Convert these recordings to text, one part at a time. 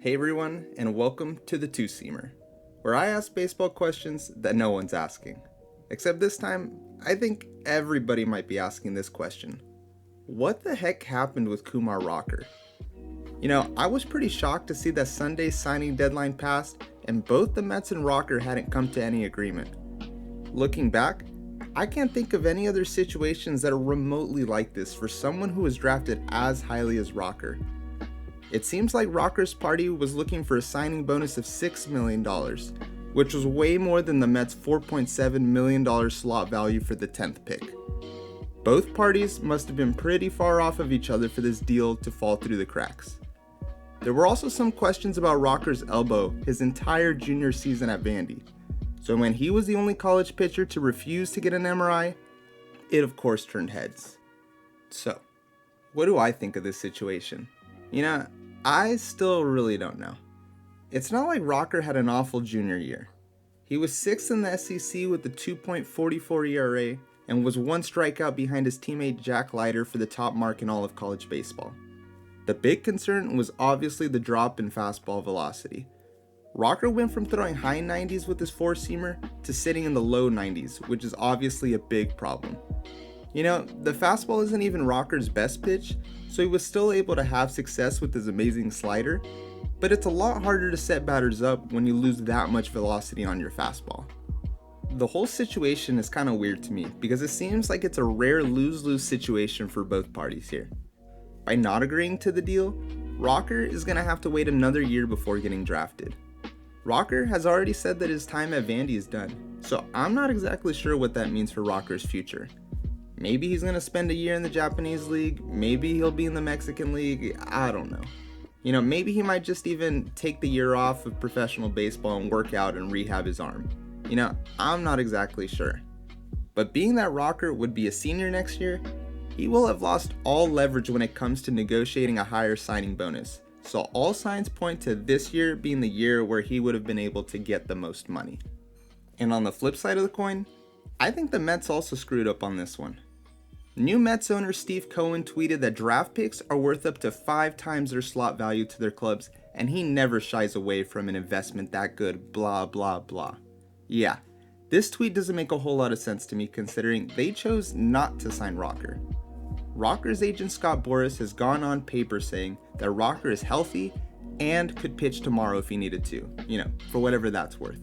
Hey everyone, and welcome to the Two-Seamer, where I ask baseball questions that no one's asking. Except this time, I think everybody might be asking this question. What the heck happened with Kumar Rocker? I was pretty shocked to see that Sunday's signing deadline passed and both the Mets and Rocker hadn't come to any agreement. Looking back, I can't think of any other situations that are remotely like this for someone who was drafted as highly as Rocker. It seems like Rocker's party was looking for a signing bonus of $6 million, which was way more than the Mets' $4.7 million slot value for the 10th pick. Both parties must have been pretty far off of each other for this deal to fall through the cracks. There were also some questions about Rocker's elbow his entire junior season at Vandy, so when he was the only college pitcher to refuse to get an MRI, it of course turned heads. So, what do I think of this situation? I still really don't know. It's not like Rocker had an awful junior year. He was 6th in the SEC with a 2.44 ERA and was one strikeout behind his teammate Jack Leiter for the top mark in all of college baseball. The big concern was obviously the drop in fastball velocity. Rocker went from throwing high 90s with his four-seamer to sitting in the low 90s, which is obviously a big problem. The fastball isn't even Rocker's best pitch, so he was still able to have success with his amazing slider, but it's a lot harder to set batters up when you lose that much velocity on your fastball. The whole situation is kind of weird to me because it seems like it's a rare lose-lose situation for both parties here. By not agreeing to the deal, Rocker is going to have to wait another year before getting drafted. Rocker has already said that his time at Vandy is done, so I'm not exactly sure what that means for Rocker's future. Maybe he's going to spend a year in the Japanese league, maybe he'll be in the Mexican league, I don't know. Maybe he might just even take the year off of professional baseball and work out and rehab his arm. I'm not exactly sure. But being that Rocker would be a senior next year, he will have lost all leverage when it comes to negotiating a higher signing bonus. So all signs point to this year being the year where he would have been able to get the most money. And on the flip side of the coin, I think the Mets also screwed up on this one. New Mets owner Steve Cohen tweeted that draft picks are worth up to 5 times their slot value to their clubs, and he never shies away from an investment that good, blah blah blah. Yeah, this tweet doesn't make a whole lot of sense to me considering they chose not to sign Rocker. Rocker's agent Scott Boras has gone on paper saying that Rocker is healthy and could pitch tomorrow if he needed to, for whatever that's worth.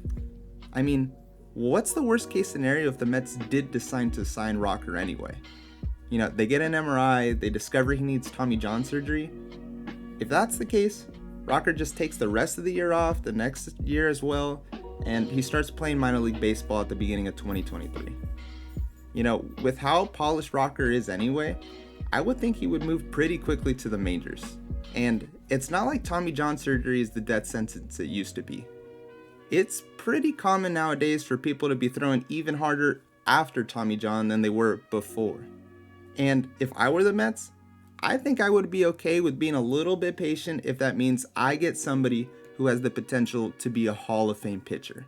I mean, what's the worst case scenario if the Mets did decide to sign Rocker anyway? They get an MRI, they discover he needs Tommy John surgery. If that's the case, Rocker just takes the rest of the year off, the next year as well, and he starts playing minor league baseball at the beginning of 2023. With how polished Rocker is anyway, I would think he would move pretty quickly to the majors. And it's not like Tommy John surgery is the death sentence it used to be. It's pretty common nowadays for people to be throwing even harder after Tommy John than they were before. And if I were the Mets, I think I would be okay with being a little bit patient if that means I get somebody who has the potential to be a Hall of Fame pitcher.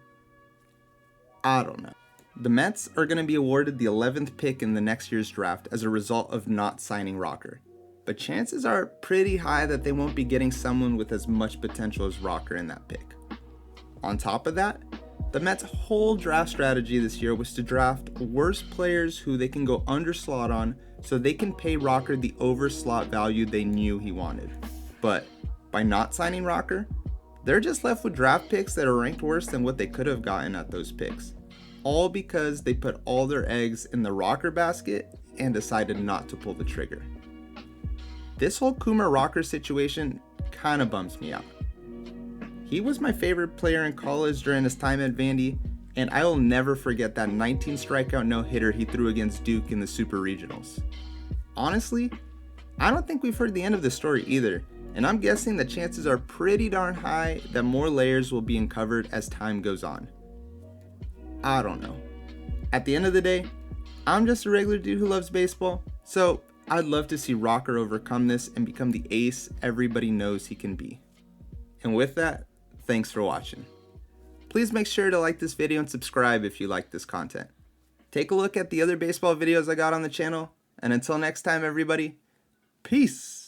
I don't know. The Mets are going to be awarded the 11th pick in the next year's draft as a result of not signing Rocker. But chances are pretty high that they won't be getting someone with as much potential as Rocker in that pick. On top of that, the Mets' whole draft strategy this year was to draft worse players who they can go under slot on so they can pay Rocker the over slot value they knew he wanted. But by not signing Rocker, they're just left with draft picks that are ranked worse than what they could have gotten at those picks. All because they put all their eggs in the Rocker basket and decided not to pull the trigger. This whole Kumar Rocker situation kinda bums me out. He was my favorite player in college during his time at Vandy, and I will never forget that 19 strikeout no-hitter he threw against Duke in the Super Regionals. Honestly, I don't think we've heard the end of this story either, and I'm guessing the chances are pretty darn high that more layers will be uncovered as time goes on. I don't know. At the end of the day, I'm just a regular dude who loves baseball, so I'd love to see Rocker overcome this and become the ace everybody knows he can be. And with that, thanks for watching. Please make sure to like this video and subscribe if you like this content. Take a look at the other baseball videos I got on the channel, and until next time everybody, peace!